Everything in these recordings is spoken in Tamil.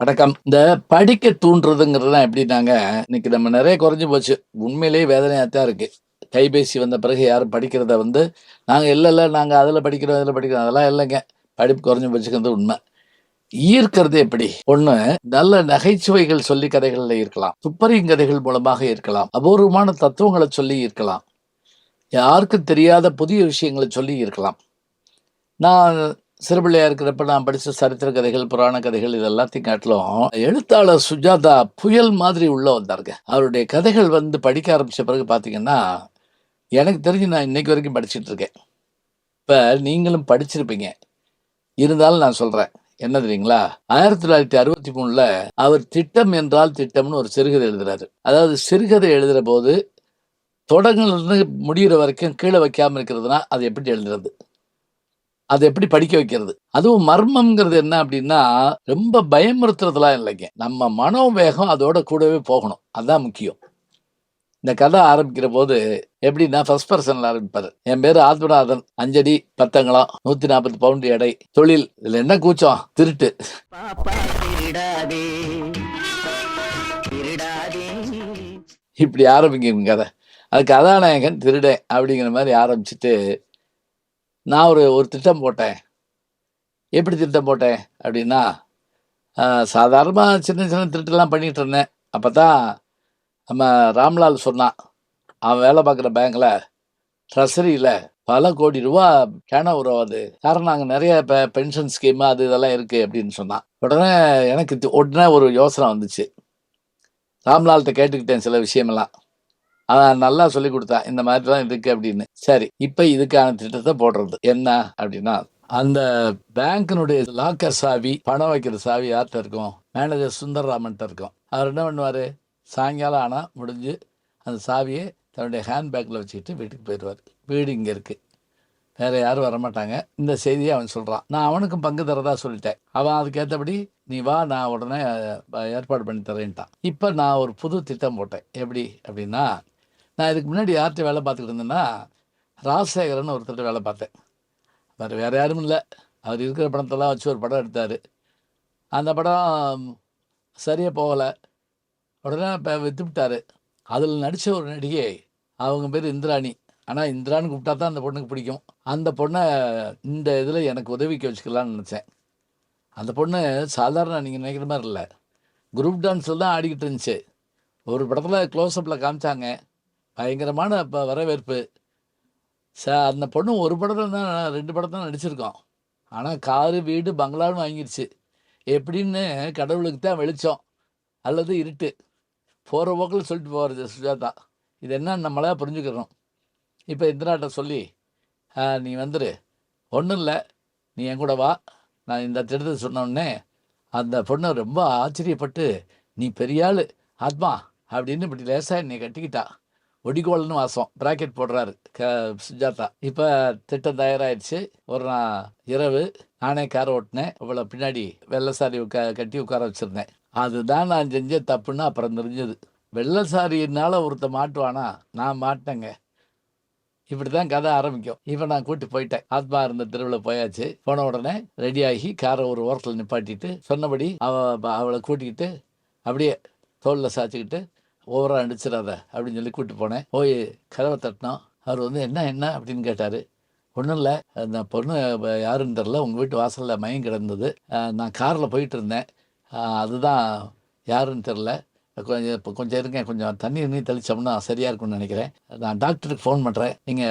வணக்கம். இந்த படிக்க தூண்டுறதுங்கிறதுலாம் எப்படின்னாங்க, இன்னைக்கு நம்ம நெறைய குறைஞ்சு போச்சு. உண்மையிலேயே வேதனையா தான் இருக்கு. கைபேசி வந்த பிறகு யாரும் படிக்கிறத நாங்க இல்ல நாங்க அதில படிக்கிறோம், இதில படிக்கிறோம். அதெல்லாம் இல்லைங்க. படிப்பு குறைஞ்சு போச்சுங்கிறது உண்ம. ஈர்க்கிறது எப்படி? ஒண்ணு நல்ல நகைச்சுவைகள் சொல்லி கதைகள்ல ஈர்க்கலாம். துப்பறியும் கதைகள் மூலமாக ஈர்க்கலாம். அபூர்வமான தத்துவங்கள சொல்லி ஈர்க்கலாம். யாருக்கும் தெரியாத புதிய விஷயங்கள சொல்லி ஈர்க்கலாம். நான் சிறுபிள்ளையா இருக்கிறப்ப நான் படிச்ச சரித்திர கதைகள், புராண கதைகள் இது எல்லாத்தையும் காட்டிலும், எழுத்தாளர் சுஜாதா புயல் மாதிரி உள்ள வந்தாருங்க. அவருடைய கதைகள் படிக்க ஆரம்பிச்ச பிறகு பார்த்தீங்கன்னா, எனக்கு தெரிஞ்சு நான் இன்னைக்கு வரைக்கும் படிச்சுட்டு இருக்கேன். இப்ப நீங்களும் படிச்சிருப்பீங்க. இருந்தாலும் நான் சொல்றேன். என்ன தெரியுங்களா? 1963ல அவர் திட்டம் என்றால் திட்டம்னு ஒரு சிறுகதை எழுதுறாரு. அதாவது சிறுகதை எழுதுறபோது, தொடங்குனதுலருந்து முடியிற வரைக்கும் கீழ வைக்காம இருக்கிறதுனா, அது எப்படி எழுதுறது? அத எப்படி படிக்க வைக்கிறது? அதுவும் மர்மம்ங்கிறது என்ன அப்டின்னா, ரொம்ப பயமுறுத்துறதெல்லாம் இல்லைங்க. நம்ம மனோவேகம் அதோட கூடவே போகணும். அதான் முக்கியம். இந்த கதை ஆரம்பிக்கிறபோது எப்படின்னா, ஃபர்ஸ்ட் பெர்சன்ல ஆரம்பிப்பாரு. என் பேரு ஆத்மநாதன். 5 அடி 10 அங்குலம், 140 பவுண்ட் எடை. தொழில் இதுல என்ன கூச்சம்? திருட்டு. பாப்பா திருடாதே திருடாதே. இப்படி ஆரம்பிக்கும் கதை. அது கதாநாயகன் திருடன் அப்படிங்கிற மாரி ஆரம்பிச்சுட்டு, நான் ஒரு ஒரு திட்டம் போட்டேன். எப்படி திட்டம் போட்டேன்? அப்டின்னா, சாதாரணமா சின்ன சின்ன திருட்டுலாம் பண்ணிட்டு இருந்தேன். அப்பதான் நம்ம ராம்லால் சொன்னான். அவன் வேலை பார்க்குற பேங்க்ல ட்ரெஷரியில பல கோடி ரூபா டர்ன் ஓவர் ஆகுது. காரணம் அங்க நெறைய பென்ஷன் ஸ்கீம் அது இதெல்லாம் இருக்கு அப்படின்னு சொன்னான். உடனே எனக்கு உடனே ஒரு யோசனை வந்துச்சு. ராம்லால்ட்ட கேட்டுக்கிட்டேன் சில விஷயமெல்லாம். அவன் நல்லா சொல்லிக் குடுத்தான். இந்த மாதிரிலாம் இருக்கு அப்படின்னு. சரி, இப்ப இதுக்கான திட்டத்த போடுறது. என்ன அப்படின்னா, அந்த பேங்க்கினுடைய லாக்கர் சாவி, பணம் வைக்கிற சாவி யார்ட்ட இருக்கும்? மேனேஜர் சுந்தர்ராமன்ட்ட இருக்கும். அவர் என்ன பண்ணுவாரு? சாயங்காலம் ஆனா முடிஞ்சு அந்த சாவிய தன்னுடைய ஹேண்ட் பேக்ல வச்சுக்கிட்டு வீட்டுக்கு போயிருவாரு. வீடு இங்க இருக்கு. வேற யாரும் வரமாட்டாங்க. இந்த செய்திய அவன் சொல்றான். நான் அவனுக்கும் பங்கு தர்றதா சொல்லிட்டேன். அவன் அதுக்கு ஏத்தபடி, "நீ வா நான் உடனே ஏற்பாடு பண்ணி தரேன்ட்டான்." இப்ப நான் ஒரு புது திட்டம் போட்டேன். எப்படி அப்படின்னா, நான் இதுக்கு முன்னாடி யார்ட்ட வேலை பார்த்துக்கிட்டு இருந்தேன்னா, ராஜசேகரன்னு ஒருத்தர்ட்ட வேலை பார்த்தேன். அவரு வேற யாரும் இல்ல. அவர் இருக்கிற பணத்தெல்லாம் வச்சு ஒரு படம் எடுத்தாரு. அந்த படம் சரியா போகல. உடனே வித்துப்புட்டாரு. அதில நடிச்ச ஒரு நடிகை, அவங்க பேரு இந்திராணி. ஆனா இந்திரான்னு கூப்பிட்டா தான் அந்த பொண்ணுக்கு பிடிக்கும். அந்த பொண்ண இந்த இதில எனக்கு உதவிக்கு வச்சுக்கலான்னு நெனச்சேன். அந்த பொண்ணு சாதாரண நீங்க நினைக்கிற மாரி இல்ல. குரூப் டான்ஸ்ல தான் ஆடிக்கிட்டு இருந்துச்சு. ஒரு படத்தில க்ளோஸ் அப்ல காமிச்சாங்க. பயங்கரமான வரவேற்பு. அந்த பொண்ணு ஒரு படத்துல தான் 2 படத்துல தான் நடிச்சிருக்கோம். ஆனா காரு, வீடு, பங்களான்னு வாங்கிருச்சு. எப்படின்னு கடவுளுக்கு தான் வெளிச்சம். அல்லது இருட்டு. போற போக்குல சொல்லிட்டு போறது சுஜாதா. இது என்னன்னு நம்மளா புரிஞ்சுக்கிறணும். இப்ப இந்திராட்ட சொல்லி, நீ வந்துரு. ஒண்ணும் இல்ல. நீ என் கூட வா." நான் இந்த திட்டத்த சொன்ன உடனே, அந்த பொண்ணு ரொம்ப ஆச்சரியப்பட்டு, "நீ பெரிய ஆளு ஆத்மா" அப்படின்னு இப்படி லேசா என்னைய கட்டிக்கிட்டா. ஒடிகோல்னு வாசம். பிராக்கெட் போடுறாரு சுஜாதா. இப்ப திட்டம் தயாராயிருச்சு. ஒரு நாள் இரவு நானே கார் ஓட்டுனேன். அவள பின்னாடி வெள்ள சாரி கட்டி உட்கார வச்சிருந்தேன். அதுதான் நான் செஞ்ச தப்புன்னு அப்புறம் தெரிஞ்சது. வெள்ள சாரியினால ஒருத்தன் மாட்டுவானா? நான் மாட்டேங்க. இப்படிதான் கதை ஆரம்பிக்கும். இப்ப நான் கூட்டி போயிட்டேன். ஆத்மா இருந்த தெருவுல போயாச்சு. போன உடனே ரெடியாகி கார ஒரு ஓரத்துல நிப்பாட்டிட்டு, சொன்னபடி அவள கூட்டிக்கிட்டு அப்படியே தோள்ல சாய்ச்சுக்கிட்டு, "ஓவரா நடிச்சிடாத" அப்படின்னு சொல்லி கூட்டு போனேன். போய் கதவ தட்டினோம். அவர் "என்ன என்ன?" அப்படின்னு கேட்டாரு. "ஒண்ணும் இல்ல. அந்த பொண்ணு யாருன்னு தெரியல. உங்க வீட்டு வாசல்ல மயங்கி கிடந்தது. நான் கார்ல போயிட்டு இருந்தேன். அதுதான் யாருன்னு தெரியல. கொஞ்சம் இருங்க. கொஞ்சம் தண்ணி கிண்ணி தெளிச்சோம்னா சரியா இருக்கும்னு நெனைக்கிறேன். நான் டாக்டருக்கு ஃபோன் பண்றேன். நீங்க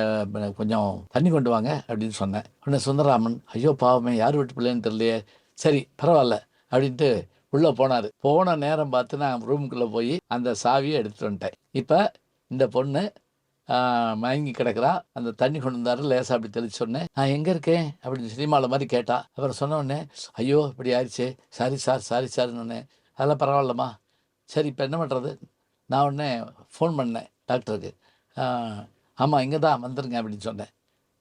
கொஞ்சம் தண்ணி கொண்டு வாங்க" அப்படின்னு சொன்னேன். உடனே சுந்தரராமன், "ஐயோ பாவமே! யார் வீட்டு பிள்ளைன்னு தெரியலையே. சரி பரவால்ல" அப்படின்ட்டு உள்ள போனாரு. போன நேரம் பார்த்து நான் ரூமுக்குள்ள போய் அந்த சாவிய எடுத்துட்டு வந்துட்டேன். இப்ப இந்த பொண்ணு ஆ மயங்கி கிடக்குறா. அந்த தண்ணி கொண்டு வந்தாரு. லேசா அப்படி தெளிச்ச உடனே, "நான் எங்க இருக்கேன்?" அப்படின்னு சினிமால மாரி கேட்டா. அப்புறம் சொன்ன உடனே, "ஐயோ! இப்படி ஆயிருச்சே. சாரி சார், சாரி சார்ன்னோனே." "அதெல்லாம் பரவாயில்லம்மா." "சரி இப்ப என்ன பண்றது?" நான் உடனே ஃபோன் பண்ணேன் டாக்டருக்கு. "ஆ ஆமா இங்க தான் வந்துருங்க" அப்படின்னு சொன்னேன்.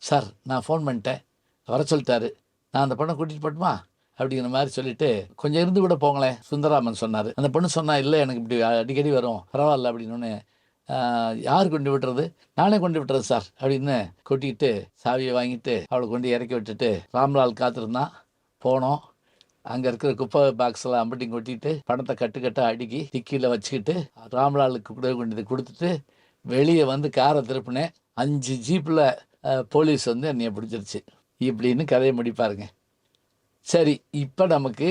"சார் நான் ஃபோன் பண்ணிட்டேன். வர சொல்லிட்டாரு. நான் அந்த பொண்ண கூட்டிட்டு போட்டுமா?" அப்படிங்கிற மாரி சொல்லிட்டு, "கொஞ்சம் இருந்து கூட போங்களேன்." சுந்தராமன் சொன்னாரு. அந்த பொண்ணு சொன்னா, "இல்ல எனக்கு இப்படி அடிக்கடி வரும். பரவால்ல" அப்படின்னோனே, யார் கொண்டு விடுறது?" "நானே கொண்டு விட்டுறேன் சார்" அப்படின்னு கொட்டிக்கிட்டு, சாவிய வாங்கிட்டு, அவள கொண்டு இறக்கி விட்டுட்டு, ராம்லால் காத்திருந்தான். போனோம். அங்கே இருக்கிற குப்பை பாக்ஸ்லாம் அம்பட்டிங் கொட்டிட்டு பணத்தை கட்டு அடுக்கி டிக்கியில் வச்சுக்கிட்டு ராம்லாலுக்கு கூட கொண்டு கொடுத்துட்டு வெளியே வந்து காரை திருப்பினேன். 5 ஜீப்பில் போலீஸ் வந்து என்னைய பிடிச்சிருச்சு இப்படின்னு கதையை முடிப்பாருங்க. சரி, இப்போ நமக்கு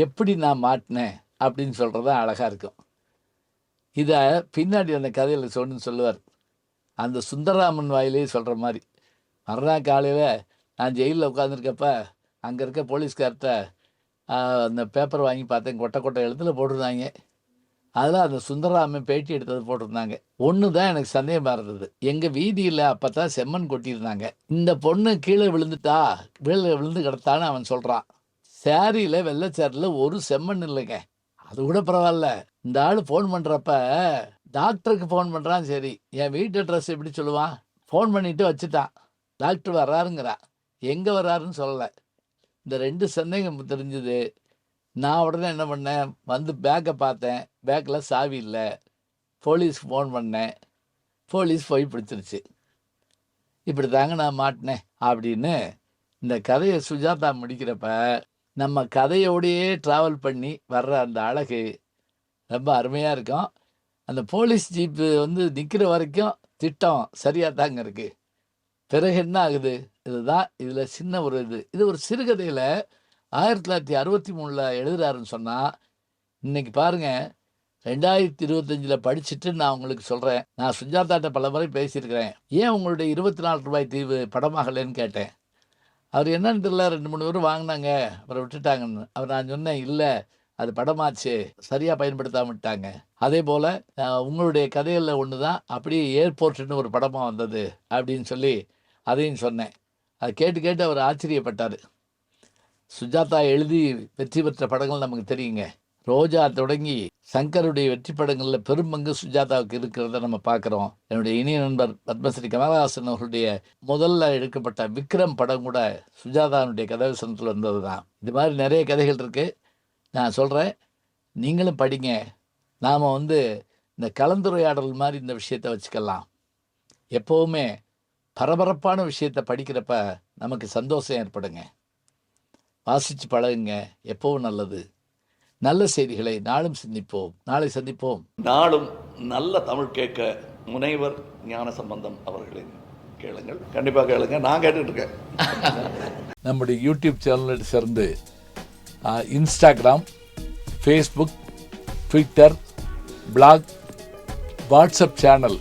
எப்படி நான் மாட்டினேன் அப்படின்னு சொல்கிறது அழகாக இருக்கும். இதை பின்னாடி அந்த கதையில் சொல்லுவார். அந்த சுந்தரராமன் வாயிலே சொல்கிற மாதிரி மறுநாள் காலையில் நான் ஜெயிலில் உட்காந்துருக்கப்ப அங்கே இருக்க போலீஸ்கார்ட்ட அந்த பேப்பர் வாங்கி பார்த்தேன். கொட்டை எழுத்துல போட்டிருந்தாங்க. அதில் அந்த சுந்தரராமன் பேட்டி எடுத்தது போட்டிருந்தாங்க. ஒன்று தான் எனக்கு சந்தேகமாக இருந்தது. எங்கள் வீதியில் அப்போ தான் செம்மண் கொட்டியிருந்தாங்க. இந்த பொண்ணு கீழே விழுந்து கிடத்தான்னு அவன் சொல்கிறான். சேரியில் வெள்ளைச்சேரில் ஒரு செம்மண் இல்லைங்க. அது கூட பரவாயில்ல. இந்த ஆள் ஃபோன் பண்ணுறப்ப டாக்டருக்கு ஃபோன் பண்ணுறான். சரி, என் வீட்டு அட்ரஸ் எப்படி சொல்லுவான்? ஃபோன் பண்ணிவிட்டு வச்சுட்டான். டாக்டர் வர்றாருங்கிறா, எங்கே வர்றாருன்னு சொல்லலை. இந்த 2 சந்தேகம் தெரிஞ்சுது. நான் உடனே என்ன பண்ணேன், வந்து பேக்கை பார்த்தேன். பேக்கில் சாவி இல்லை. போலீஸ்க்கு ஃபோன் பண்ணேன். போலீஸ் போய் பிடிச்சிருச்சு. இப்படி தாங்க நான் மாட்டினேன் அப்படின்னு இந்த கதையை சுஜாதா முடிக்கிறப்ப நம்ம கதையோடையே ட்ராவல் பண்ணி வர்ற அந்த அழகு ரொம்ப அருமையாக இருக்கும். அந்த போலீஸ் ஜீப்பு வந்து நிற்கிற வரைக்கும் திட்டம் சரியாக தாங்க இருக்குது. பிறகு என்ன ஆகுது, இதுதான் இதில் சின்ன ஒரு இது ஒரு சிறுகதையில் 1963 எழுதுறாருன்னு சொன்னால், இன்றைக்கி பாருங்கள் 2025 படிச்சுட்டு நான் உங்களுக்கு சொல்கிறேன். நான் சுஜாதாட்ட பல முறை பேசியிருக்கிறேன். ஏன் உங்களுடைய 24 ரூபாய் தீவு படமாகலைன்னு கேட்டேன். அவர் என்னன்னு தெரியல, 2-3 பேர் வாங்கினாங்க, அப்புறம் விட்டுட்டாங்கன்னு. அவர் நான் சொன்னேன், இல்லை அது படமாச்சு, சரியாக பயன்படுத்தாம விட்டாங்க. அதே போல் உங்களுடைய கதைகளில் ஒன்று தான் அப்படியே ஏர்போர்ட்டுன்னு ஒரு படமாக வந்தது அப்படின்னு சொல்லி அதையும் சொன்னேன். அதை கேட்டு அவர் ஆச்சரியப்பட்டார். சுஜாதா எழுதி வெற்றி பெற்ற படங்கள் நமக்கு தெரியுங்க. ரோஜா தொடங்கி சங்கருடைய வெற்றி படங்களில் பெரும்பங்கு சுஜாதாவுக்கு இருக்கிறத நம்ம பார்க்குறோம். என்னுடைய இனிய நண்பர் பத்மஸ்ரீ கமலஹாசன் அவர்களுடைய முதல்ல எடுக்கப்பட்ட விக்ரம் படம் கூட சுஜாதாவுடைய கதாவசனத்தில் வந்தது தான். இது மாதிரி நிறைய கதைகள் இருக்குது. நான் சொல்கிறேன், நீங்களும் படிங்க. நாம் வந்து இந்த கலந்துரையாடல் மாதிரி இந்த விஷயத்தை வச்சுக்கலாம். எப்போவுமே பரபரப்பான விஷயத்தை படிக்கிறப்ப நமக்கு சந்தோஷம் ஏற்படுங்க. வாசித்து பழகுங்க, எப்போவும் நல்லது. நல்ல செய்திகளை நாளும் சிந்திப்போம். நாளை சந்திப்போம். நாளும் நல்ல தமிழ் கேட்க முனைவர் ஞானசம்பந்தம் அவர்களின் கேளுங்கள். கண்டிப்பாக கேளுங்க. நான் கேட்டுட்ருக்கேன். நம்முடைய யூடியூப் சேனலில் சேர்ந்து Instagram, Facebook, Twitter, blog, WhatsApp channel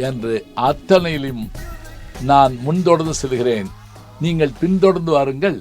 என்று அத்தனையிலும் நான் முன்தொடர்ந்து செல்கிறேன். நீங்கள் பின்தொடர்ந்து வாருங்கள்.